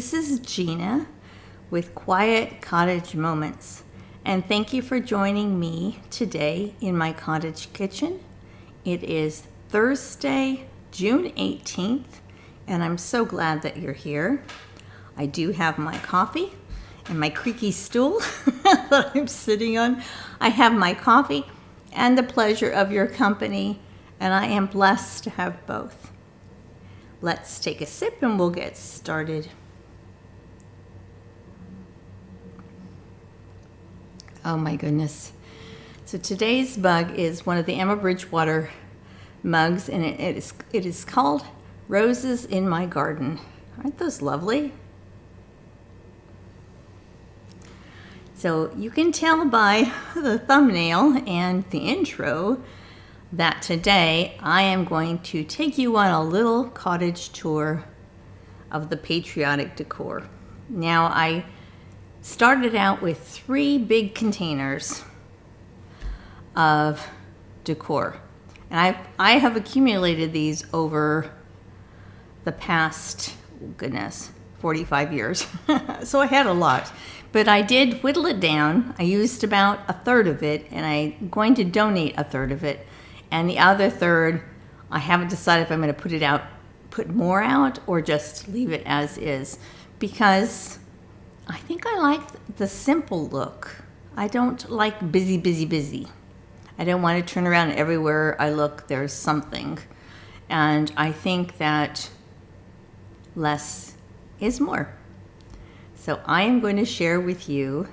This is Gina with Quiet Cottage Moments, and thank you for joining me today in my cottage kitchen. It is Thursday, June 18th, and I'm so glad that you're here. I do have my coffee and my creaky stool that I'm sitting on. I have my coffee and the pleasure of your company, and I am blessed to have both. Let's take a sip and we'll get started. Oh my goodness. So today's mug is one of the Emma Bridgewater mugs, and it is called Roses in My Garden. Aren't those lovely? So you can tell by the thumbnail and the intro that today I am going to take you on a little cottage tour of the Patriotic decor. Now, I started out with 3 big containers of decor, and I have accumulated these over the past, 45 years. So I had a lot, but I did whittle it down. I used about a third of it, and I'm going to donate a third of it. And the other third, I haven't decided if I'm going to put more out or just leave it as is, because I think I like the simple look. I don't like busy, busy, busy. I don't want to turn around everywhere I look, there's something. And I think that less is more. So I am going to share with you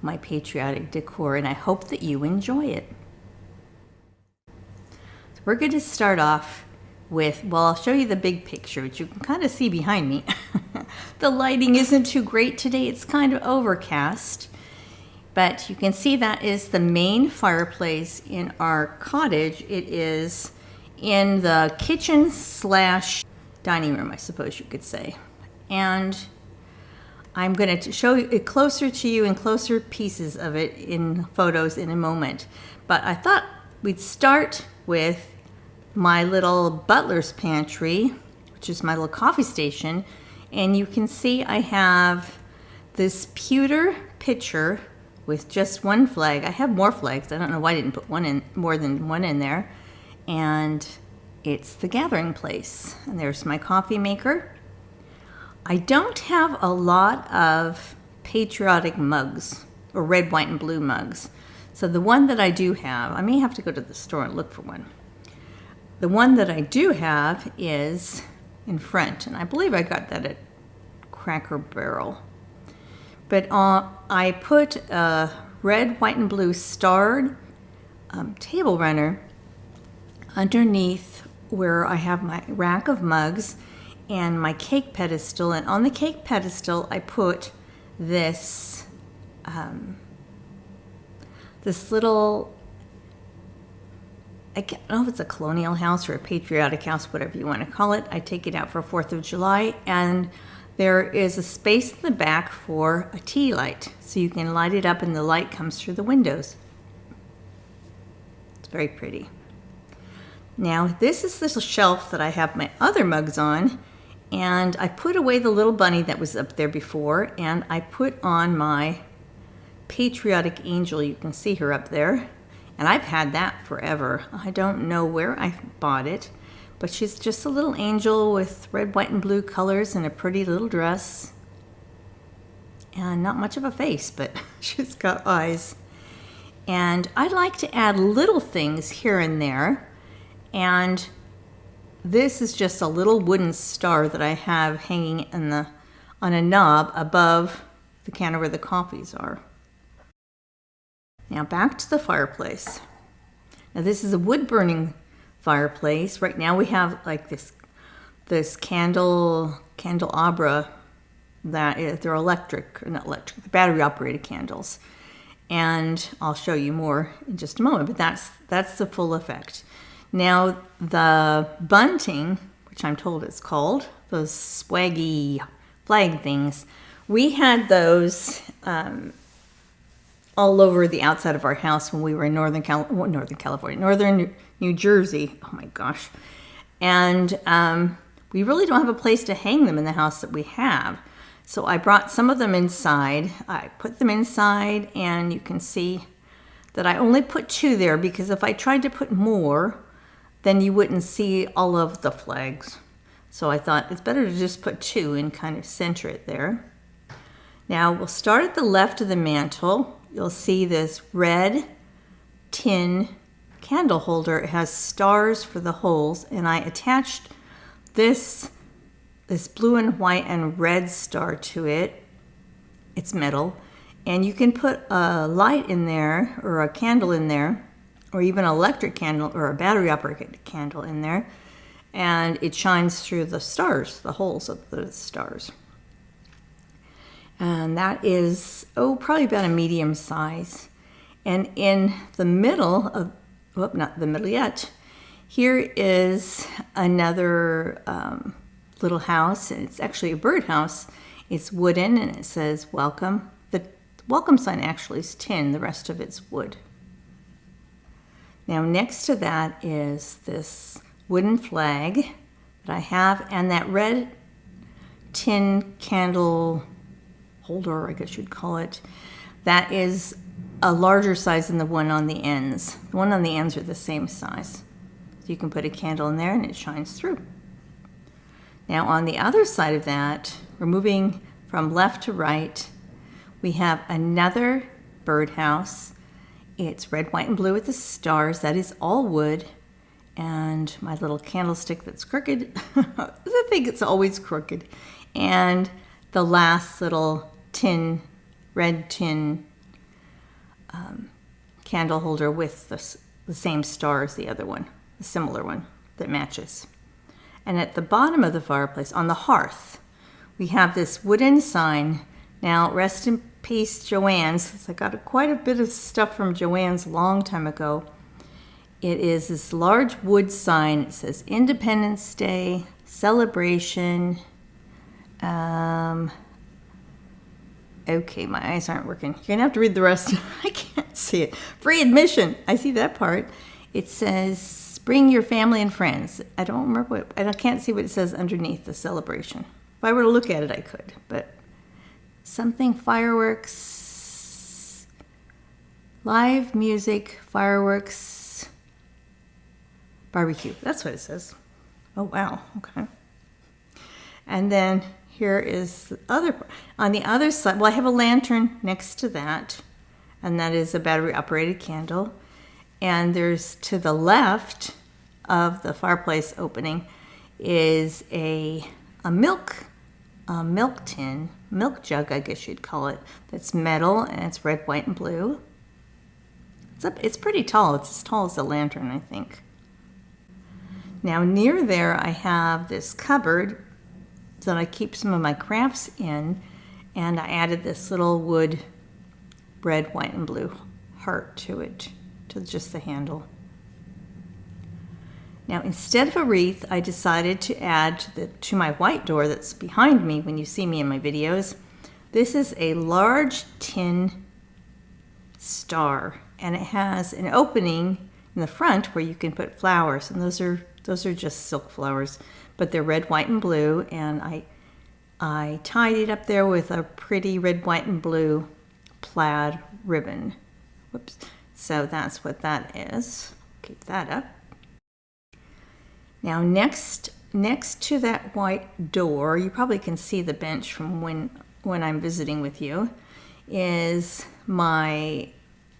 my patriotic decor, and I hope that you enjoy it. We're going to start off with, well, I'll show you the big picture, which you can kind of see behind me. The lighting isn't too great today. It's kind of overcast, but you can see that is the main fireplace in our cottage. It is in the kitchen / dining room, I suppose you could say. And I'm going to show it closer to you and closer pieces of it in photos in a moment. But I thought we'd start with my little butler's pantry, which is my little coffee station. And you can see I have this pewter pitcher with just one flag. I have more flags. I don't know why I didn't put more than one in there. And it's the gathering place. And there's my coffee maker. I don't have a lot of patriotic mugs, or red, white, and blue mugs. So the one that I do have, I may have to go to the store and look for one. The one that I do have is in front, and I believe I got that at Cracker Barrel. But I put a red, white, and blue starred table runner underneath where I have my rack of mugs and my cake pedestal. And on the cake pedestal, I put this this little, I don't know if it's a colonial house or a patriotic house, whatever you want to call it. I take it out for 4th of July, and there is a space in the back for a tea light, so you can light it up and the light comes through the windows. It's very pretty. Now, this is the shelf that I have my other mugs on, and I put away the little bunny that was up there before, and I put on my patriotic angel. You can see her up there, and I've had that forever. I don't know where I bought it, but she's just a little angel with red, white, and blue colors and a pretty little dress, and not much of a face, but she's got eyes. And I like to add little things here and there, and this is just a little wooden star that I have hanging on a knob above the counter where the coffees are. Now back to the fireplace. Now this is a wood burning fireplace. Right now we have like this candelabra that they're electric, or not electric, the battery operated candles. And I'll show you more in just a moment, but that's the full effect. Now the bunting, which I'm told it's called, those swaggy flag things, we had those all over the outside of our house when we were in northern New Jersey. Oh my gosh. And we really don't have a place to hang them in the house that we have. So I brought some of them inside. I put them inside, and you can see that I only put 2 there because if I tried to put more, then you wouldn't see all of the flags. So I thought it's better to just put 2 and kind of center it there. Now we'll start at the left of the mantle. You'll see this red tin candle holder. It has stars for the holes, and I attached this blue and white and red star to it. It's metal, and you can put a light in there or a candle in there, or even an electric candle or a battery operated candle in there, and it shines through the stars, the holes of the stars. And that is, probably about a medium size. And in the middle of, not the middle yet, here is another little house, and it's actually a birdhouse. It's wooden, and it says welcome. The welcome sign actually is tin, the rest of it's wood. Now next to that is this wooden flag that I have, and that red tin candle holder, I guess you'd call it, that is a larger size than the one on the ends. The one on the ends are the same size. So you can put a candle in there and it shines through. Now on the other side of that, we're moving from left to right, we have another birdhouse. It's red, white, and blue with the stars. That is all wood. And my little candlestick that's crooked, I think it's always crooked. And the last little red tin candle holder with the same star as the other one, a similar one that matches. And at the bottom of the fireplace, on the hearth, we have this wooden sign. Now, rest in peace, Joanne's. I got quite a bit of stuff from Joanne's a long time ago. It is this large wood sign. It says Independence Day, Celebration. Okay, my eyes aren't working. You're gonna have to read the rest. I can't see it. Free admission. I see that part. It says, bring your family and friends. I don't remember I can't see what it says underneath the celebration. If I were to look at it, I could, but something fireworks, live music, fireworks, barbecue. That's what it says. Oh, wow. Okay. And then here is the other part. On the other side, well, I have a lantern next to that, and that is a battery operated candle. And there's to the left of the fireplace opening is a milk tin, milk jug, I guess you'd call it, that's metal, and it's red, white, and blue. It's pretty tall. It's as tall as a lantern, I think. Now near there I have this cupboard that I keep some of my crafts in, and I added this little wood red, white, and blue heart to it, to just the handle. Now instead of a wreath, I decided to add to my white door that's behind me when you see me in my videos. This is a large tin star, and it has an opening in the front where you can put flowers, and those are just silk flowers, but they're red, white, and blue, and I tied it up there with a pretty red, white, and blue plaid ribbon. Whoops. So that's what that is. Keep that up. Now next to that white door, you probably can see the bench from when I'm visiting with you, is my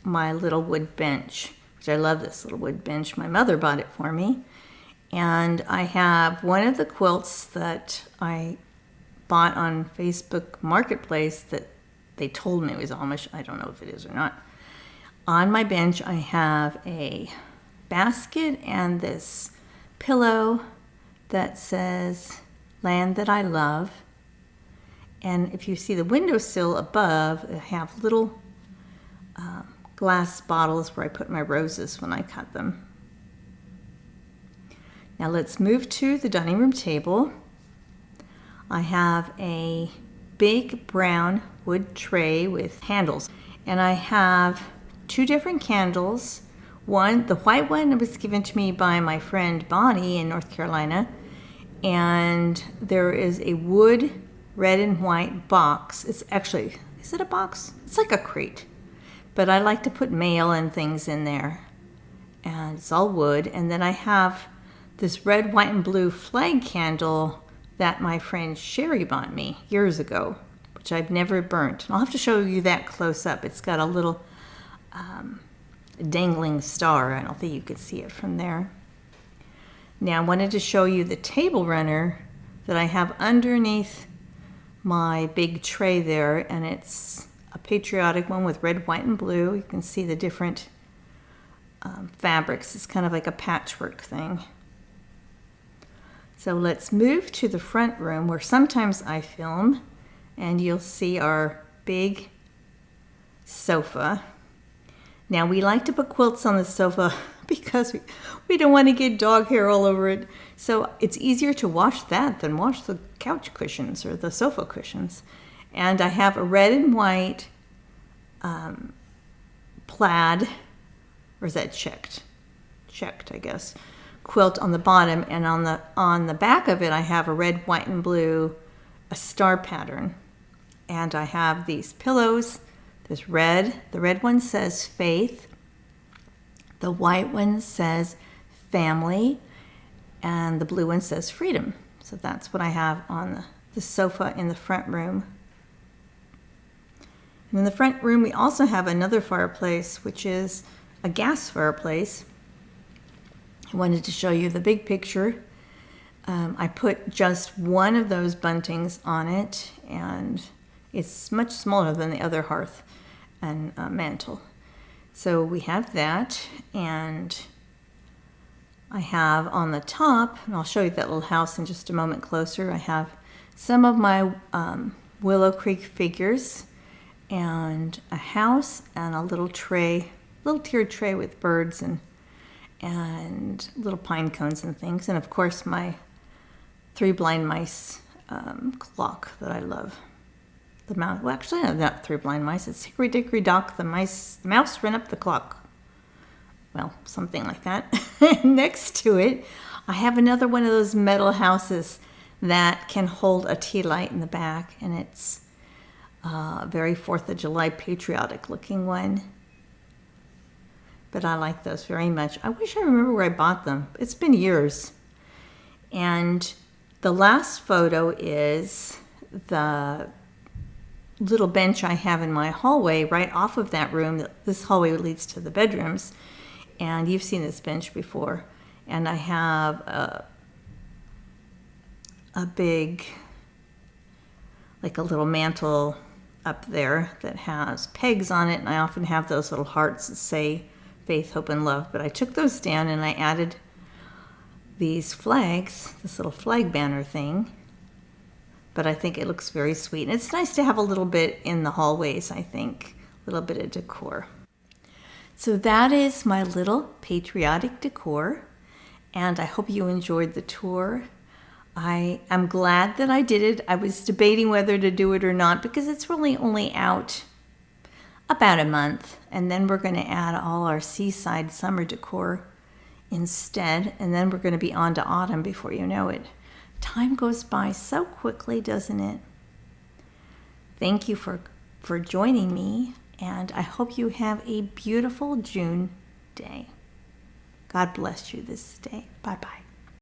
little wood bench, which I love this little wood bench. My mother bought it for me. And I have one of the quilts that I bought on Facebook Marketplace that they told me was Amish. I don't know if it is or not. On my bench, I have a basket and this pillow that says Land That I Love. And if you see the windowsill above, I have little glass bottles where I put my roses when I cut them. Now let's move to the dining room table. I have a big brown wood tray with handles, and I have 2 different candles. One, the white one was given to me by my friend Bonnie in North Carolina. And there is a wood red and white box. It's actually, is it a box? It's like a crate. But I like to put mail and things in there. And it's all wood. And then I have this red, white, and blue flag candle that my friend Sherry bought me years ago, which I've never burnt. And I'll have to show you that close up. It's got a little dangling star. I don't think you could see it from there. Now I wanted to show you the table runner that I have underneath my big tray there, and it's a patriotic one with red, white, and blue. You can see the different fabrics. It's kind of like a patchwork thing. So let's move to the front room where sometimes I film, and you'll see our big sofa. Now we like to put quilts on the sofa because we don't want to get dog hair all over it. So it's easier to wash that than wash the couch cushions or the sofa cushions. And I have a red and white plaid, or is that checked? Checked, I guess, quilt on the bottom, and on the back of it I have a red, white, and blue, a star pattern. And I have these pillows. There's red. The red one says faith. The white one says family, and the blue one says freedom. So that's what I have on the sofa in the front room. And in the front room we also have another fireplace, which is a gas fireplace. I wanted to show you the big picture. I put just one of those buntings on it, and it's much smaller than the other hearth and mantle. So we have that, and I have on the top, and I'll show you that little house in just a moment closer, I have some of my Willow Creek figures, and a house, and a little tray, little tiered tray with birds and little pine cones and things, and of course my 3 blind mice clock that I love. The mouse, well, actually, not 3 blind mice. It's Hickory Dickory Dock. The mouse ran up the clock. Well, something like that. Next to it, I have another one of those metal houses that can hold a tea light in the back, and it's a very 4th of July patriotic looking one. But I like those very much. I wish I remember where I bought them. It's been years. And the last photo is the little bench I have in my hallway right off of that room. This hallway leads to the bedrooms, and you've seen this bench before. And I have a big, like a little mantle up there that has pegs on it, and I often have those little hearts that say faith, hope, and love. But I took those down and I added these flags, this little flag banner thing. But I think it looks very sweet. And it's nice to have a little bit in the hallways, I think. A little bit of decor. So that is my little patriotic decor. And I hope you enjoyed the tour. I'm glad that I did it. I was debating whether to do it or not because it's really only out about a month. And then we're going to add all our seaside summer decor instead. And then we're going to be on to autumn before you know it. Time goes by so quickly, doesn't it? Thank you for joining me, and I hope you have a beautiful June day. God bless you this day. Bye-bye.